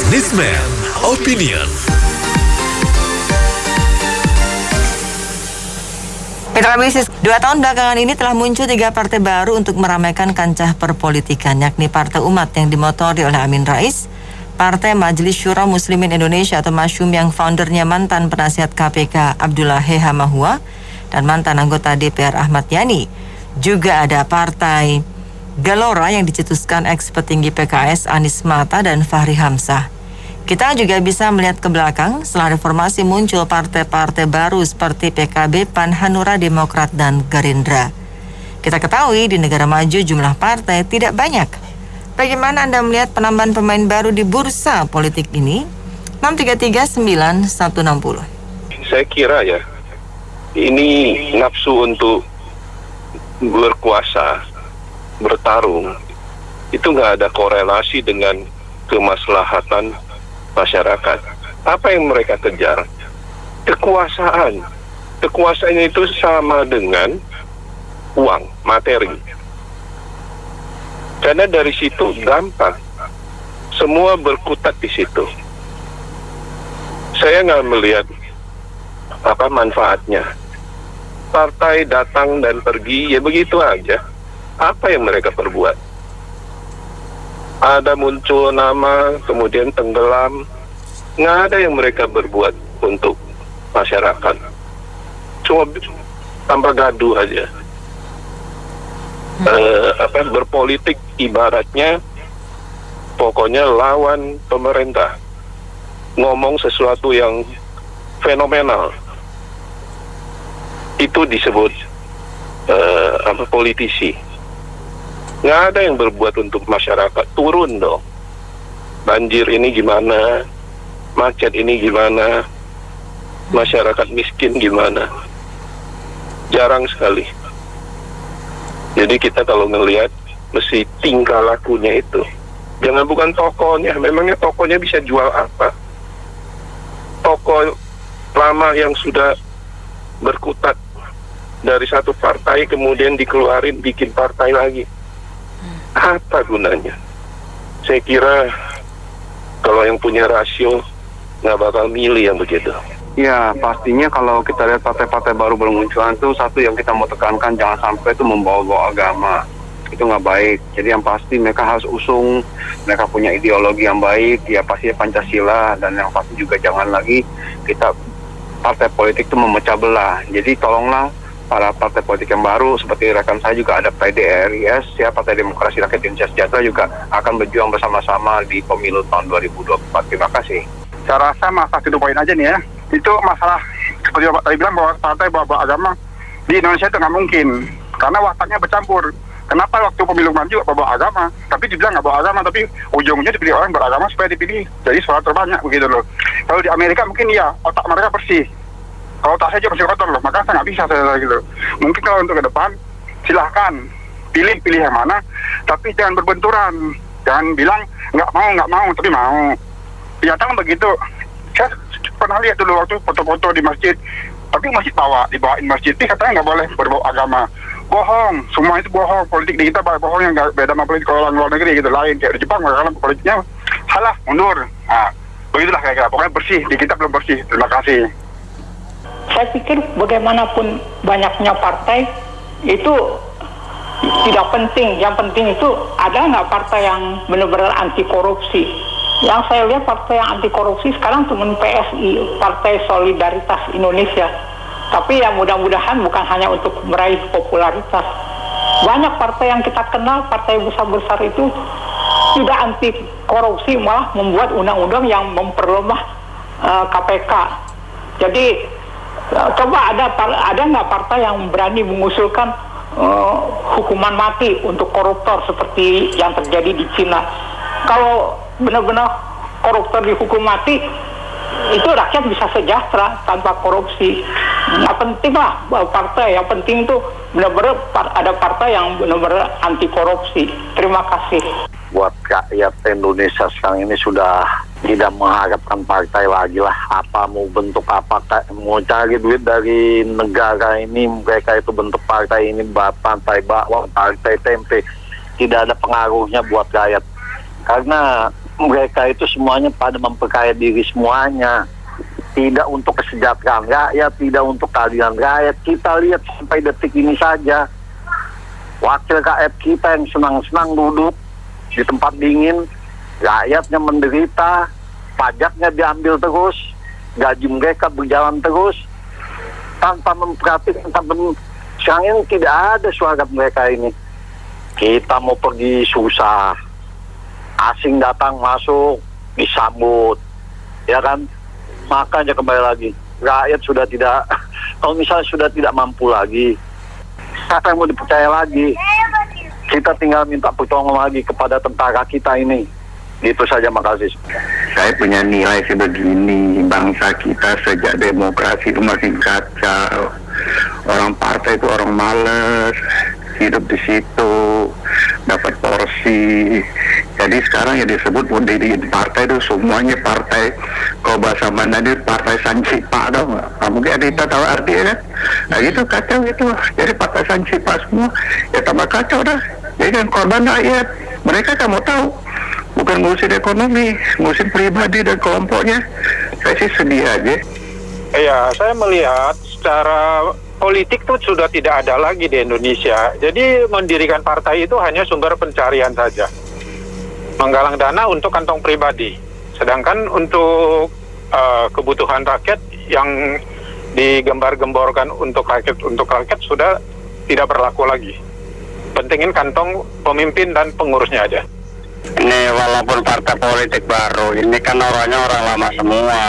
Newsman Opinion. Mitra bisnis, 2 tahun belakangan ini telah muncul 3 partai baru untuk meramaikan kancah perpolitikan, yakni Partai Umat yang dimotori oleh Amin Rais, Partai Majelis Syura Muslimin Indonesia atau Masyum yang foundernya mantan penasihat KPK Abdullah Heha Mahua dan mantan anggota DPR Ahmad Yani. Juga ada Partai Gelora yang dicetuskan ex-petinggi PKS Anies Mata dan Fahri Hamzah. Kita juga bisa melihat ke belakang, setelah reformasi muncul partai-partai baru seperti PKB, PAN, Hanura, Demokrat, dan Gerindra. Kita ketahui di negara maju jumlah partai tidak banyak. Bagaimana Anda melihat penambahan pemain baru di bursa politik ini? 6339160. Saya kira ya, ini nafsu untuk berkuasa, bertarung, itu nggak ada korelasi dengan kemaslahatan masyarakat. Apa yang mereka kejar? Kekuasaan. Kekuasaan itu sama dengan uang, materi. Karena dari situ gampang. Semua berkutat di situ. Saya nggak melihat apa manfaatnya. Partai datang dan pergi, ya begitu aja. Apa yang mereka perbuat? Ada muncul nama, kemudian tenggelam. Nggak ada yang mereka berbuat untuk masyarakat. Cuma tambah gaduh aja. Berpolitik ibaratnya pokoknya lawan pemerintah. Ngomong sesuatu yang fenomenal. Itu disebut politisi. Nggak ada yang berbuat untuk masyarakat. Turun dong. Banjir ini gimana? Macet ini gimana? Masyarakat miskin gimana? Jarang sekali. Jadi kita kalau ngelihat mesti tingkah lakunya itu. Jangan bukan tokohnya. Memangnya tokohnya bisa jual apa? Tokoh lama yang sudah berkutat dari satu partai kemudian dikeluarin bikin partai lagi. Apa gunanya? Saya kira kalau yang punya rasio nggak bakal milih yang begitu. Ya, pastinya kalau kita lihat partai-partai baru bermunculan itu satu yang kita mau tekankan, jangan sampai itu membawa-bawa agama. Itu nggak baik. Jadi yang pasti mereka harus usung, mereka punya ideologi yang baik, ya pasti Pancasila, dan yang pasti juga jangan lagi kita partai politik itu memecah belah. Jadi tolonglah para partai politik yang baru, seperti rekan saya juga ada PDRIS, ya Partai Demokrasi Rakyat Indonesia Sejahtera juga akan berjuang bersama-sama di pemilu tahun 2024. Terima kasih. Saya rasa masalah itu poin aja nih ya. Itu masalah seperti Bapak tadi bilang bahwa partai bawa agama di Indonesia itu nggak mungkin karena wataknya bercampur. Kenapa waktu pemilu maju bawa agama, tapi dibilang nggak bawa agama, tapi ujungnya dipilih orang beragama supaya dipilih jadi suara terbanyak begitu loh. Kalau di Amerika mungkin ya otak mereka bersih. Kalau tak saja masih kotor loh, maka saya nggak bisa saya gitu. Mungkin kalau untuk ke depan silahkan pilih yang mana, tapi jangan berbenturan, jangan bilang nggak mau tapi mau. Ternyata begitu. Saya pernah lihat dulu waktu foto-foto di masjid, tapi masjid dibawain masjid, katanya nggak boleh berbau agama. Bohong, semua itu bohong. Politik di kita bohong yang nggak beda sama politik orang luar negeri gitu lain. Kayak di Jepang, karena politiknya salah, mundur. Nah, begitulah kira-kira. Pokoknya bersih, di kita belum bersih. Terima kasih. Saya pikir bagaimanapun banyaknya partai itu tidak penting. Yang penting itu ada nggak partai yang benar-benar anti korupsi. Yang saya lihat partai yang anti korupsi sekarang cuma PSI, Partai Solidaritas Indonesia. Tapi ya mudah-mudahan bukan hanya untuk meraih popularitas. Banyak partai yang kita kenal, partai besar-besar itu tidak anti korupsi, malah membuat undang-undang yang memperlemah KPK. Jadi coba ada nggak partai yang berani mengusulkan hukuman mati untuk koruptor seperti yang terjadi di Cina? Kalau benar-benar koruptor dihukum mati, itu rakyat bisa sejahtera tanpa korupsi. Nggak penting lah partai, yang penting itu benar-benar ada partai yang benar-benar anti korupsi. Terima kasih. Buat rakyat Indonesia sekarang ini sudah tidak mengharapkan partai lagi lah. Apa mau bentuk apa, mau cari duit dari negara ini, mereka itu bentuk partai ini, partai bawang, partai tempe, tidak ada pengaruhnya buat rakyat. Karena mereka itu semuanya pada memperkaya diri semuanya. Tidak untuk kesejahteraan rakyat, tidak untuk keadilan rakyat. Kita lihat sampai detik ini saja, wakil rakyat kita yang senang-senang duduk di tempat dingin, rakyatnya menderita, pajaknya diambil terus, gaji mereka berjalan terus, tanpa memperhatikan, sekarang ini tidak ada suara mereka ini. Kita mau pergi susah, asing datang masuk, disambut, ya kan? Makanya kembali lagi, rakyat sudah tidak, kalau misalnya sudah tidak mampu lagi, siapa yang mau dipercaya lagi? Kita tinggal minta pertolongan lagi kepada tentara kita ini. Itu saja, makasih. Saya punya nilai sebegini, bangsa kita sejak demokrasi itu masih kacau. Orang partai itu orang males, hidup di situ, dapat porsi. Jadi sekarang yang disebut di partai itu semuanya partai, kalau bahasa Manado partai Sancipa, tau nggak? Mungkin Adita tahu artinya kan? Nah gitu, kacau gitu. Jadi partai Sancipa semua, ya tambah kacau dah. Jadi kan korban rakyat, mereka kan mau tahu, bukan ngurusin ekonomi, ngurusin pribadi dan kelompoknya. Saya sih sedih aja. Iya, saya melihat secara politik itu sudah tidak ada lagi di Indonesia. Jadi mendirikan partai itu hanya sumber pencarian saja. Menggalang dana untuk kantong pribadi. Sedangkan untuk kebutuhan rakyat yang digembar-gemborkan untuk rakyat sudah tidak berlaku lagi. Pentingin kantong pemimpin dan pengurusnya aja. Ini walaupun partai politik baru, ini kan orangnya orang lama semua.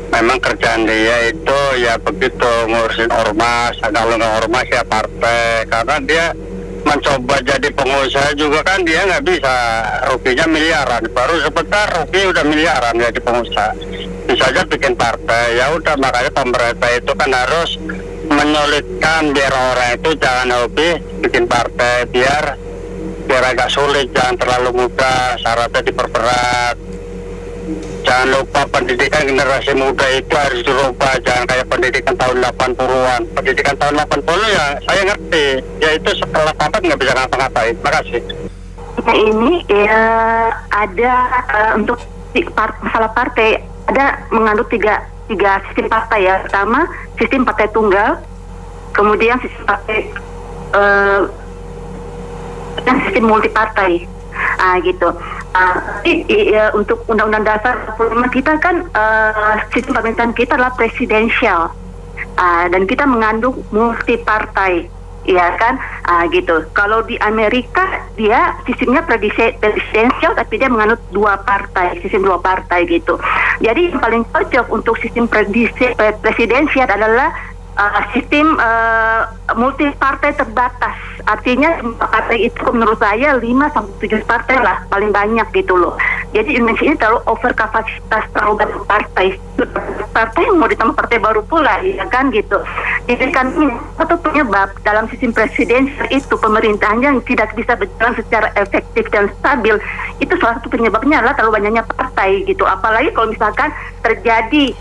Memang kerjaan dia itu ya begitu, ngurusin ormas. Kalau nggak ormas ya partai. Karena dia mencoba jadi pengusaha juga kan, dia nggak bisa, ruginya miliaran. Baru sebentar rugi udah miliaran jadi pengusaha. Bisa aja bikin partai. Ya udah, makanya pemerintah itu kan harus menyulitkan biar orang itu jangan hobi bikin partai, biar agak sulit, jangan terlalu mudah, syaratnya diperberat. Jangan lupa pendidikan generasi muda itu harus dirubah, jangan kayak pendidikan tahun 80-an. Pendidikan tahun 80 ya saya ngerti, yaitu setelah tamat nggak bisa ngapa-ngapain. Makasih. Ini ya ada untuk masalah partai, ada mengandung tiga sistem partai ya. Pertama, sistem partai tunggal, kemudian sistem partai dan sistem multipartai, gitu. Untuk Undang-Undang Dasar 45 kita kan sistem pemerintahan kita adalah presidensial, dan kita mengandung multipartai, ya kan, gitu. Kalau di Amerika dia sistemnya presidensial, tapi dia menganut sistem dua partai gitu. Jadi yang paling cocok untuk sistem presidensial adalah sistem multipartai terbatas. Artinya partai itu menurut saya 5-7 partai lah paling banyak gitu loh. Jadi Indonesia ini terlalu over kapasitas, terlalu banyak partai mau ditambah partai baru pula, ya kan gitu. Jadi kan ini satu penyebab dalam sistem presidensial itu pemerintahannya yang tidak bisa berjalan secara efektif dan stabil. Itu salah satu penyebabnya adalah terlalu banyaknya partai gitu. Apalagi kalau misalkan terjadi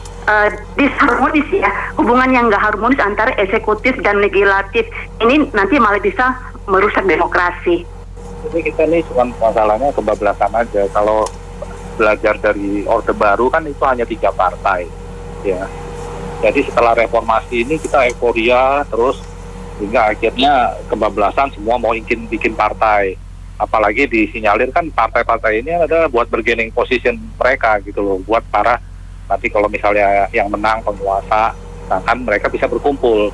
disharmonis ya, hubungan yang nggak harmonis antara eksekutif dan legislatif, ini nanti malah bisa merusak demokrasi. Jadi kita ini cuma masalahnya kebablasan aja. Kalau belajar dari Orde Baru kan itu hanya 3 partai, ya. Jadi setelah reformasi ini kita euforia terus hingga akhirnya kebablasan, semua mau bikin partai. Apalagi disinyalir kan partai-partai ini adalah buat bargaining position mereka gitu loh, buat para nanti kalau misalnya yang menang penguasa, kan mereka bisa berkumpul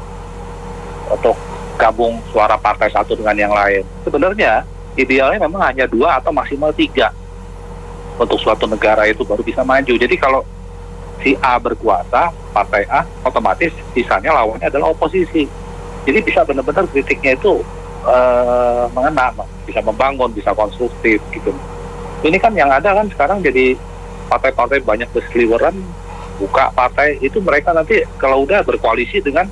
untuk gabung suara partai satu dengan yang lain. Sebenarnya idealnya memang hanya 2 atau maksimal 3 untuk suatu negara itu baru bisa maju. Jadi kalau si A berkuasa, partai A, otomatis sisanya lawannya adalah oposisi. Jadi bisa benar-benar kritiknya itu mengena, bisa membangun, bisa konstruktif gitu. Ini kan yang ada kan sekarang jadi partai-partai banyak berseliweran, buka partai itu mereka nanti kalau udah berkoalisi dengan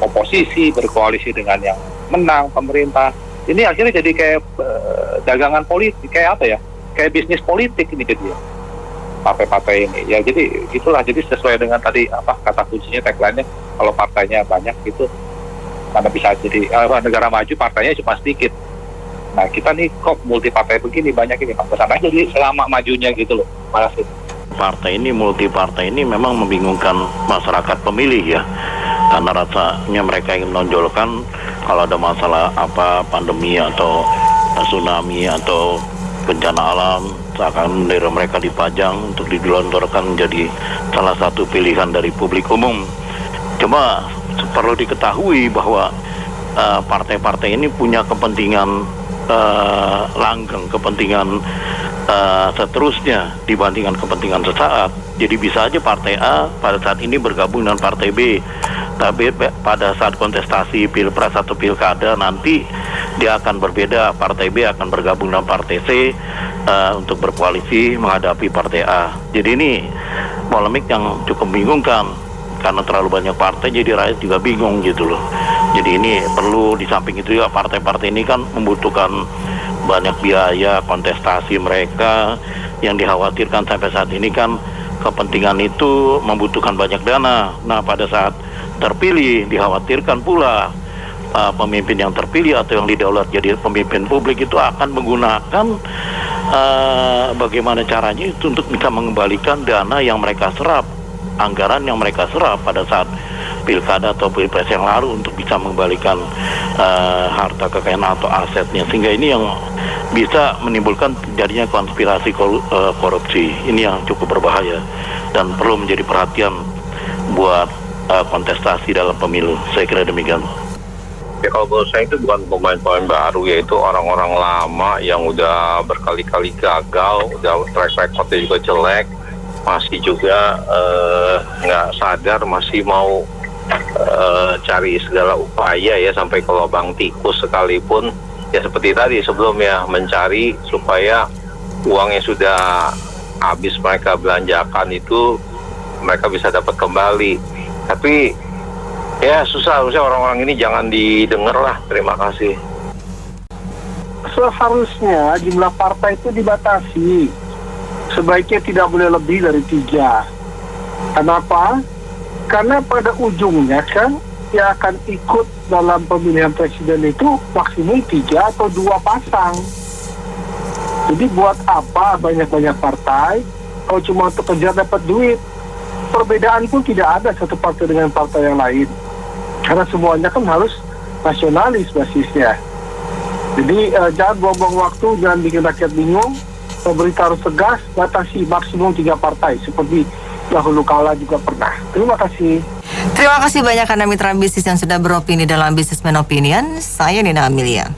oposisi, berkoalisi dengan yang menang pemerintah, ini akhirnya jadi kayak dagangan politik, kayak apa ya, kayak bisnis politik ini jadi partai-partai ini ya. Jadi itulah, jadi sesuai dengan tadi apa kata kuncinya, tagline-nya, kalau partainya banyak gitu, karena bisa jadi negara maju partainya cuma sedikit, Nah kita nih kok multi partai begini banyak ini Pak aja jadi selama majunya gitu loh Mas. Partai ini, multi partai ini memang membingungkan masyarakat pemilih ya, karena rasanya mereka ingin menonjolkan kalau ada masalah apa pandemi atau tsunami atau bencana alam, seakan bendera mereka dipajang untuk digelontorkan menjadi salah satu pilihan dari publik umum. Cuma perlu diketahui bahwa partai-partai ini punya kepentingan langgeng, kepentingan seterusnya dibandingkan kepentingan sesaat. Jadi bisa aja partai A pada saat ini bergabung dengan partai B, tapi pada saat kontestasi pilpres atau pilkada nanti dia akan berbeda, partai B akan bergabung dengan partai C untuk berkoalisi menghadapi partai A. Jadi ini polemik yang cukup membingungkan karena terlalu banyak partai, jadi rakyat juga bingung gitu loh. Jadi ini perlu, di samping itu juga partai-partai ini kan membutuhkan banyak biaya kontestasi mereka, yang dikhawatirkan sampai saat ini kan kepentingan itu membutuhkan banyak dana. Nah pada saat terpilih dikhawatirkan pula pemimpin yang terpilih atau yang didaulat jadi pemimpin publik itu akan menggunakan bagaimana caranya itu untuk bisa mengembalikan dana yang mereka serap, anggaran yang mereka serap pada saat pilkada atau pilpres yang lalu untuk bisa mengembalikan harta kekayaan atau asetnya, sehingga ini yang bisa menimbulkan terjadinya konspirasi korupsi. Ini yang cukup berbahaya dan perlu menjadi perhatian buat kontestasi dalam pemilu. Saya kira demikian. Ya kalau menurut saya itu bukan pemain-pemain baru, yaitu orang-orang lama yang udah berkali-kali gagal, udah track recordnya juga jelek, masih juga nggak sadar, masih mau cari segala upaya ya sampai ke lubang tikus sekalipun. Ya seperti tadi sebelumnya, mencari supaya uang yang sudah habis mereka belanjakan itu mereka bisa dapat kembali. Tapi ya susah, harusnya orang-orang ini jangan didengar lah. Terima kasih. Seharusnya jumlah partai itu dibatasi. Sebaiknya tidak boleh lebih dari 3. Kenapa? Karena pada ujungnya kan yang akan ikut dalam pemilihan presiden itu maksimum 3 atau 2 pasang. Jadi buat apa banyak-banyak partai kalau cuma untuk kejar dapat duit? Perbedaan pun tidak ada satu partai dengan partai yang lain, karena semuanya kan harus nasionalis basisnya. Jadi jangan buang-buang waktu, jangan bikin rakyat bingung. Pemerintah harus tegas, batasi maksimum 3 partai seperti dahulu kala juga pernah. Terima kasih. Terima kasih banyak Anda mitra bisnis yang sudah beropini dalam Businessman Opinion. Saya Nina Amelia.